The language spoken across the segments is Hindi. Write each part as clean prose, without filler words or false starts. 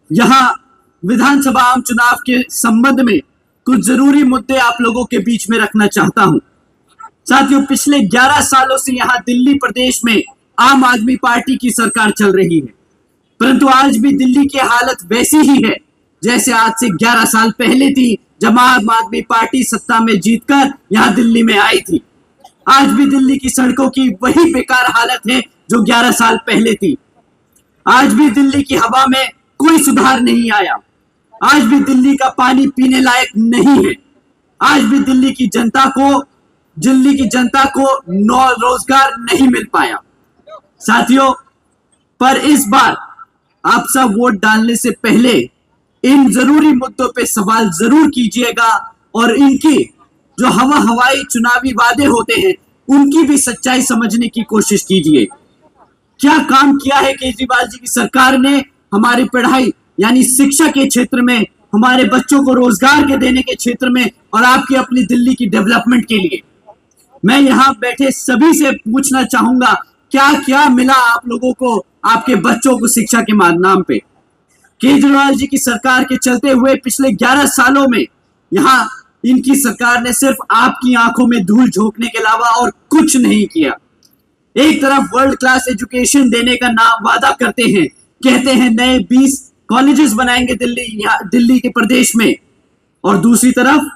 यहाँ विधानसभा आम चुनाव के संबंध में कुछ जरूरी मुद्दे आप लोगों के बीच में रखना चाहता हूं। साथियों, पिछले 11 सालों से यहाँ दिल्ली प्रदेश में आम आदमी पार्टी की सरकार चल रही है, परंतु आज भी दिल्ली की हालत वैसी ही है जैसे आज से 11 साल पहले थी, जब आम आदमी पार्टी सत्ता में जीतकर यहाँ दिल्ली में आई थी। आज भी दिल्ली की सड़कों की वही बेकार हालत है जो 11 साल पहले थी। आज भी दिल्ली की हवा में कोई सुधार नहीं आया। आज भी दिल्ली का पानी पीने लायक नहीं है। आज भी दिल्ली की जनता को रोजगार नहीं मिल पाया। साथियों, पर इस बार आप सब वोट डालने से पहले इन जरूरी मुद्दों पे सवाल जरूर कीजिएगा और इनकी जो हवाई चुनावी वादे होते हैं उनकी भी सच्चाई समझने की कोशिश कीजिए। क्या काम किया है केजरीवाल जी की सरकार ने हमारी पढ़ाई यानी शिक्षा के क्षेत्र में, हमारे बच्चों को रोजगार के देने के क्षेत्र में और आपकी अपनी दिल्ली की डेवलपमेंट के लिए। मैं यहाँ बैठे सभी से पूछना चाहूंगा, क्या क्या मिला आप लोगों को, आपके बच्चों को शिक्षा के नाम पे? केजरीवाल जी की सरकार के चलते हुए पिछले 11 सालों में यहाँ इनकी सरकार ने सिर्फ आपकी आंखों में धूल झोंकने के अलावा और कुछ नहीं किया। एक तरफ वर्ल्ड क्लास एजुकेशन देने का नाम वादा करते हैं, कहते हैं नए 20 कॉलेजेस बनाएंगे दिल्ली के प्रदेश में, और दूसरी तरफ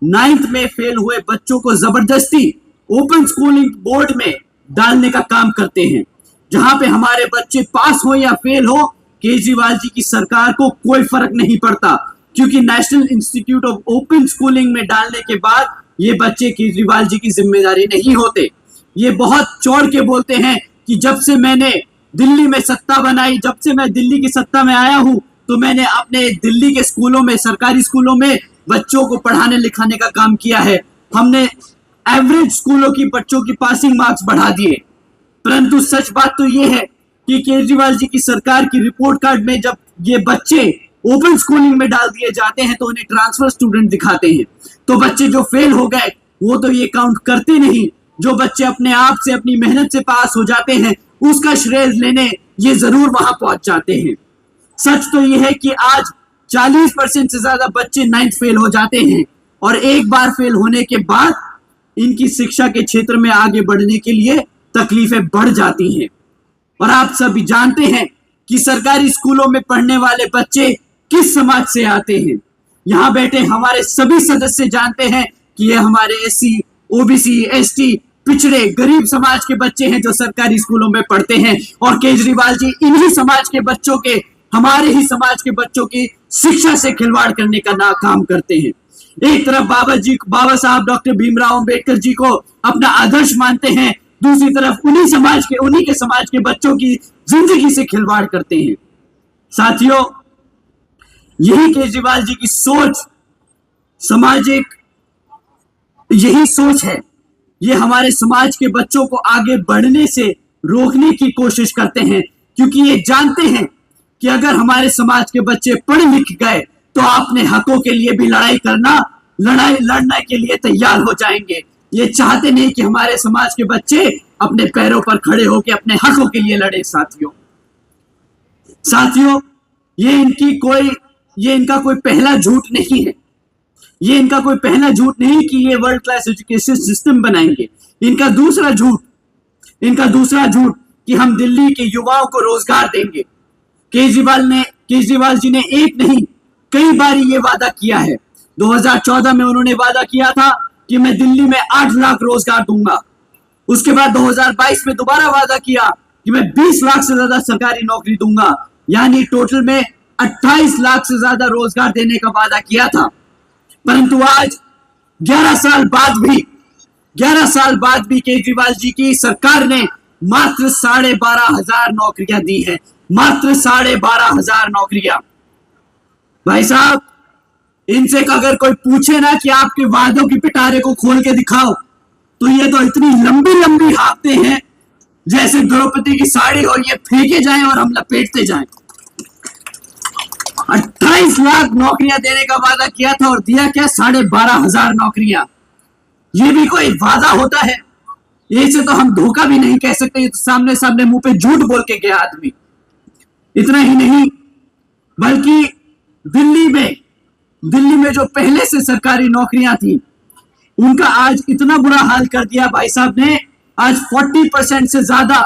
9th में फेल हुए बच्चों को जबरदस्ती ओपन स्कूलिंग बोर्ड में डालने का काम करते हैं। जहां पे हमारे बच्चे पास हो या फेल हो, केजरीवाल जी की सरकार को कोई फर्क नहीं पड़ता, क्योंकि national institute of open schooling में डालने के बाद ये बच्चे केजरीवाल जी की जिम्मेदारी नहीं होते। ये बहुत चौड़ के बोलते हैं कि जब से मैंने दिल्ली में सत्ता बनाई, जब से मैं दिल्ली की सत्ता में आया हूं, तो मैंने अपने दिल्ली के स्कूलों में, सरकारी स्कूलों में बच्चों को पढ़ाने लिखाने का काम किया है। हमने एवरेज स्कूलों की बच्चों की पासिंग मार्क्स बढ़ा दिए। परंतु सच बात तो यह है कि केजरीवाल जी की सरकार की रिपोर्ट कार्ड में जब ये बच्चे ओपन स्कूलिंग में डाल दिए जाते हैं तो उन्हें ट्रांसफर स्टूडेंट दिखाते हैं। तो बच्चे जो फेल हो गए वो तो ये काउंट करते नहीं। जो बच्चे अपने आप से, अपनी मेहनत से पास हो जाते हैं, उसका श्रेय लेने ये जरूर वहां पहुंच जाते हैं। सच तो यह है कि आज 40% से ज्यादा बच्चे 9th फेल हो जाते हैं, और एक बार फेल होने के बाद इनकी शिक्षा के क्षेत्र में आगे बढ़ने के लिए तकलीफें बढ़ जाती हैं। और आप सभी जानते हैं कि सरकारी स्कूलों में पढ़ने वाले बच्चे किस समाज से आते हैं। यहाँ बैठे हमारे सभी सदस्य जानते हैं कि ये हमारे SC, OBC, ST, पिछड़े गरीब समाज के बच्चे हैं जो सरकारी स्कूलों में पढ़ते हैं, और केजरीवाल जी इन्हीं समाज के बच्चों के, हमारे ही समाज के बच्चों की शिक्षा से खिलवाड़ करने का काम करते हैं। एक तरफ बाबा साहब डॉक्टर भीमराव अंबेडकर जी को अपना आदर्श मानते हैं, दूसरी तरफ उन्हीं के समाज के बच्चों की जिंदगी से खिलवाड़ करते हैं। साथियों, यही केजरीवाल जी की सोच, सामाजिक यही सोच है, ये हमारे समाज के बच्चों को आगे बढ़ने से रोकने की कोशिश करते हैं, क्योंकि ये जानते हैं कि अगर हमारे समाज के बच्चे पढ़ लिख गए तो अपने हकों के लिए भी लड़ने के लिए तैयार हो जाएंगे। ये चाहते नहीं कि हमारे समाज के बच्चे अपने पैरों पर खड़े होकर अपने हकों के लिए लड़े। साथियों, ये इनका कोई पहला झूठ नहीं है। ये इनका कोई पहला झूठ नहीं कि ये वर्ल्ड क्लास एजुकेशन सिस्टम बनाएंगे। इनका दूसरा झूठ कि हम दिल्ली के युवाओं को रोजगार देंगे। केजरीवाल जी ने एक नहीं कई बार ये वादा किया है। 2014 में उन्होंने वादा किया था कि मैं दिल्ली में 8 लाख रोजगार दूंगा। उसके बाद 2022 में दोबारा वादा किया कि मैं 20 लाख से ज्यादा सरकारी नौकरी दूंगा, यानी टोटल में 28 लाख से ज्यादा रोजगार देने का वादा किया था। परंतु आज 11 साल बाद भी केजरीवाल जी की सरकार ने मात्र 12,500 नौकरियां दी हैं। मात्र 12,500 नौकरियां। भाई साहब, इनसे अगर कोई पूछे ना कि आपके वादों की पिटारे को खोल के दिखाओ, तो ये तो इतनी लंबी हाँकते हैं जैसे द्रौपदी की साड़ी हो, ये फेंके जाएं और हम लपेटते जाएं। 28 लाख नौकरियां देने का वादा किया था और दिया क्या? 12,500 नौकरियां। ये भी कोई वादा होता है? इसे तो हम धोखा भी नहीं कह सकते। ये तो सामने मुंह पे झूठ बोल के गया आदमी। इतना ही नहीं, बल्कि दिल्ली में जो पहले से सरकारी नौकरियां थी उनका आज इतना बुरा हाल कर दिया भाई साहब ने। आज 40% से ज्यादा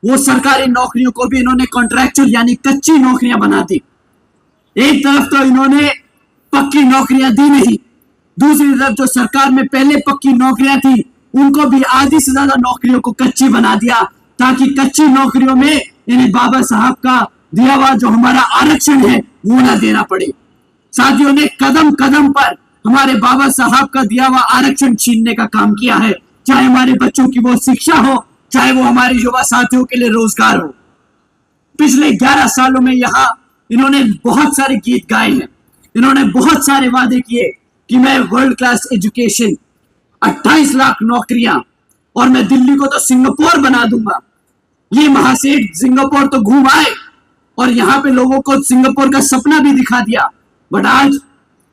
वो सरकारी नौकरियों को भी इन्होंने कॉन्ट्रैक्चुअल यानी कच्ची नौकरियां बना दी। एक तरफ तो इन्होंने पक्की नौकरियां दी नहीं, दूसरी तरफ जो सरकार में पहले पक्की नौकरियां थी उनको भी आधी से ज्यादा नौकरियों को कच्ची बना दिया, ताकि कच्ची नौकरियों में इन्हें बाबा साहब का दिया हुआ जो हमारा आरक्षण है वो ना देना पड़े। साथियों ने कदम कदम पर हमारे बाबा साहब का दिया हुआ आरक्षण छीनने का काम किया है, चाहे हमारे बच्चों की वो शिक्षा हो, चाहे वो हमारे युवा साथियों के लिए रोजगार हो। पिछले 11 सालों में यहाँ इन्होंने बहुत सारे गीत गाए हैं, इन्होंने बहुत सारे वादे किए कि मैं वर्ल्ड क्लास एजुकेशन, 28 लाख नौकरियां, और मैं दिल्ली को तो सिंगापुर बना दूंगा। ये महासेठ सिंगापुर तो घूम आए और यहाँ पे लोगों को सिंगापुर का सपना भी दिखा दिया, बट आज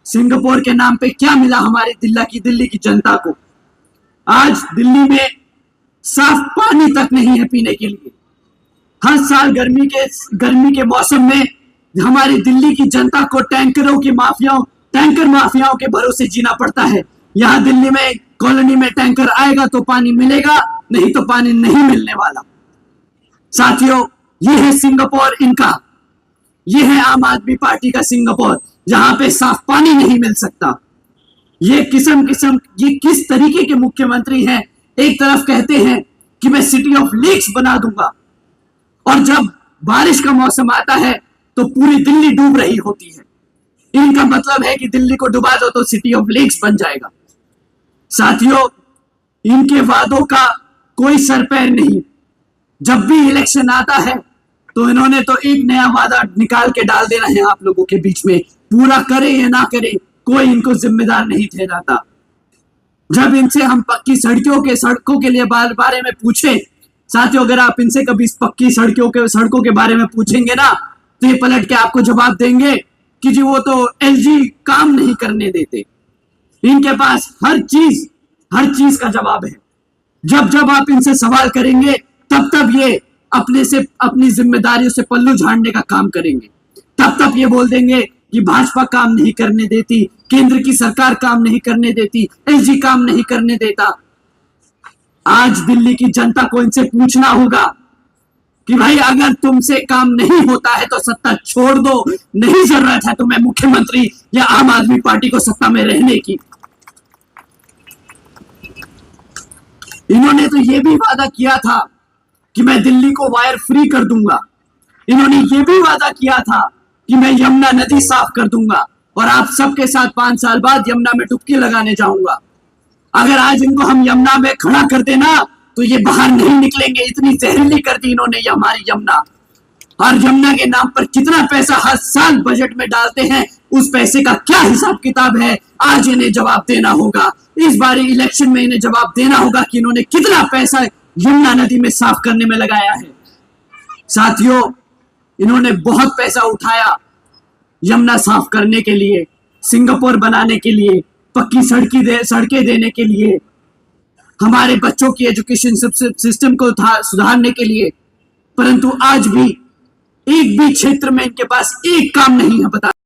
सिंगापुर के नाम पे क्या मिला हमारे दिल्ली की जनता को? आज दिल्ली में साफ पानी तक नहीं है पीने के लिए। हर साल गर्मी के मौसम में हमारी दिल्ली की जनता को टैंकर माफियाओं के भरोसे जीना पड़ता है। यहाँ दिल्ली में कॉलोनी में टैंकर आएगा तो पानी मिलेगा, नहीं तो पानी नहीं मिलने वाला। साथियों, ये है सिंगापुर इनका, ये है आम आदमी पार्टी का सिंगापुर, जहां पे साफ पानी नहीं मिल सकता। ये किस तरीके के मुख्यमंत्री हैं? एक तरफ कहते हैं कि मैं सिटी ऑफ लेक्स बना दूंगा, और जब बारिश का मौसम आता है तो पूरी दिल्ली डूब रही होती है। इनका मतलब है कि दिल्ली को डुबा दो तो सिटी ऑफ लेक्स बन जाएगा। साथियों, इनके वादों का कोई सर पैर नहीं। जब भी इलेक्शन आता है तो इन्होंने तो एक नया वादा निकाल के डाल देना है आप लोगों के बीच में, पूरा करे या ना करे कोई इनको जिम्मेदार नहीं ठहराता। जब इनसे हम पक्की सड़कों के लिए बारे में पूछे, साथियों अगर आप इनसे कभी पक्की सड़कों के बारे में पूछेंगे ना तो ये पलट के आपको जवाब देंगे कि जी वो तो एलजी काम नहीं करने देते। इनके पास हर चीज का जवाब है। जब आप इनसे सवाल करेंगे तब ये अपनी जिम्मेदारियों से पल्लू झाड़ने का काम करेंगे। तब ये बोल देंगे कि भाजपा काम नहीं करने देती, केंद्र की सरकार काम नहीं करने देती, एलजी काम नहीं करने देता। आज दिल्ली की जनता को इनसे पूछना होगा कि भाई अगर तुमसे काम नहीं होता है तो सत्ता छोड़ दो, नहीं जरूरत है तुम्हें मुख्यमंत्री या आम आदमी पार्टी को सत्ता में रहने की। इन्होंने तो यह भी वादा किया था कि मैं दिल्ली को वायर फ्री कर दूंगा। इन्होंने ये भी वादा किया था कि मैं यमुना नदी साफ कर दूंगा और आप सबके साथ 5 साल बाद यमुना में डुबकी लगाने जाऊंगा। अगर आज इनको हम यमुना में खड़ा कर देना तो ये बाहर नहीं निकलेंगे, इतनी जहरीली कर दी इन्होंने ये हमारी यमुना। और यमुना के नाम पर कितना पैसा हर साल बजट में डालते हैं, उस पैसे का क्या हिसाब किताब है, आज इन्हें जवाब देना होगा। इस बार इलेक्शन में इन्हें जवाब देना होगा कि इन्होंने कितना पैसा यमुना नदी में साफ करने में लगाया है। साथियों, इन्होंने बहुत पैसा उठाया यमुना साफ करने के लिए, सिंगापुर बनाने के लिए, पक्की सड़कें देने के लिए, हमारे बच्चों की एजुकेशन सिस्टम को सुधारने के लिए, परंतु आज भी एक भी क्षेत्र में इनके पास एक काम नहीं है। बता